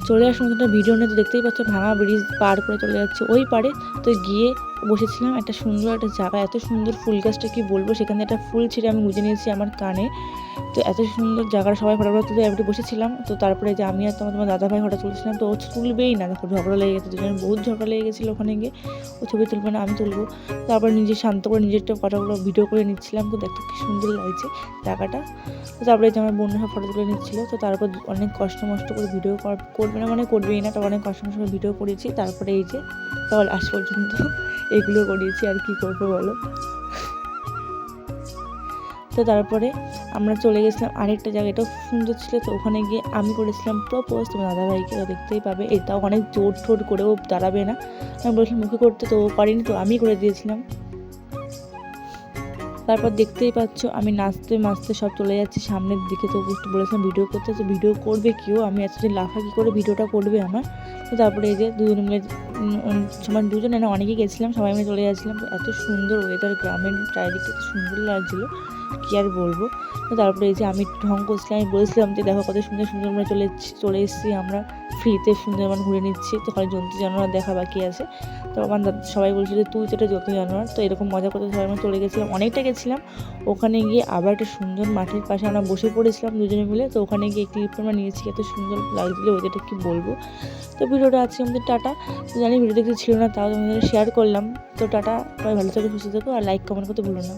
চলে আসার মতো একটা ভিডিও নিয়ে, তো দেখতেই পাচ্ছ ভাঙা ব্রিজ পার করে চলে যাচ্ছে ওই পারে। তো গিয়ে বসেছিলাম একটা সুন্দর একটা জায়গা, এত সুন্দর ফুল গাছটা কি বলবো, সেখানে একটা ফুল ছিঁড়ে আমি গুঁজে নিয়েছি আমার কানে। তো এত সুন্দর জায়গার সবাই ফটো তুলে একটু বসেছিলাম। তো তারপরে যে আমি আর তোমার দাদাভাই ফটো তুলছিলাম, তো ও তুলবেই না, দেখো ঝগড়া লেগে গেছে, দুজনের বহুত ঝগড়া লেগে গেছিলো ওখানে গিয়ে। ও ছবি তুলবে না, আমি তুলবো। তারপর নিজে শান্ত করে নিজেরটা ফটোগুলো ভিডিও করে নিচ্ছিলাম। তো দেখো কি সুন্দর লাগছে জায়গাটা। তো তারপরে যে আমার বন্ধুরা ফটো তুলে নিচ্ছিলো। তো তারপর অনেক কষ্ট মষ্ট করে ভিডিও করবে না, মানে করবেই না, তো অনেক কষ্ট মষ্ট করে ভিডিও করেছি। তারপরে এই যে সকাল আজ পর্যন্ত এগুলো করিয়েছি, আর কি করবো বলো। তো তারপরে আমরা চলে গেছিলাম আরেকটা জায়গা, এটাও খুব সুন্দর ছিল। তো ওখানে গিয়ে আমি করেছিলাম প্রপোজ তোমার দাদাভাইকে, তো দেখতেই পাবে। এটাও অনেক জোর ঠোর করেও দাঁড়াবে না, আমি বলছিলাম মুখে করতে, তো ও করেনি, তো আমি করে দিয়েছিলাম। তারপর দেখতেই পাচ্ছ আমি নাচতে নাচতে সব চলে যাচ্ছি সামনের দিকে। তো বলেছিলাম ভিডিও করতে, তো ভিডিও করবে কেউ, আমি এতদিন লাফা কী করে ভিডিওটা করবে আমার। তো তারপরে এই যে দুজন মিলে সবাই, দুজনে না অনেকেই গেছিলাম, সবাই মিলে চলে যাচ্ছিলাম। তো এত সুন্দর ওয়েদার, গ্রামের চারিদিকটা এত সুন্দর লাগছিলো, কী আর বলবো। তো তারপরে এই যে আমি ঢং করছিলাম, আমি বলছিলাম যে দেখো কত সুন্দর সুন্দর আমরা চলে এসেছি, আমরা ফ্রিতে সুন্দরবন ঘুরে নিচ্ছি, তো ওখানে জন্তু জানোয়ার দেখা বাকি আছে। তো আমার সবাই বলছিল যে তুই তো এটা জন্তু জানোয়ার। তো এরকম মজা করতে সবাই আমরা চলে গেছিলাম, অনেকটা গেছিলাম। ওখানে গিয়ে আবার একটা সুন্দর মাঠের পাশে আমরা বসে পড়েছিলাম দুজনে মিলে। তো ওখানে গিয়ে ক্লিপ আমরা নিয়েছি, এত সুন্দর লাগছিলো ওইটা কি বলবো। তো ভিডিওটা আছে আমাদের টাটা। তো জানি ভিডিও দেখতে ছিল না, তাও তোমাদের শেয়ার করলাম। তো টাটা, সবাই ভালো থেকো, সুস্থ থেকো, আর লাইক কমেন্ট করতে ভুলো না।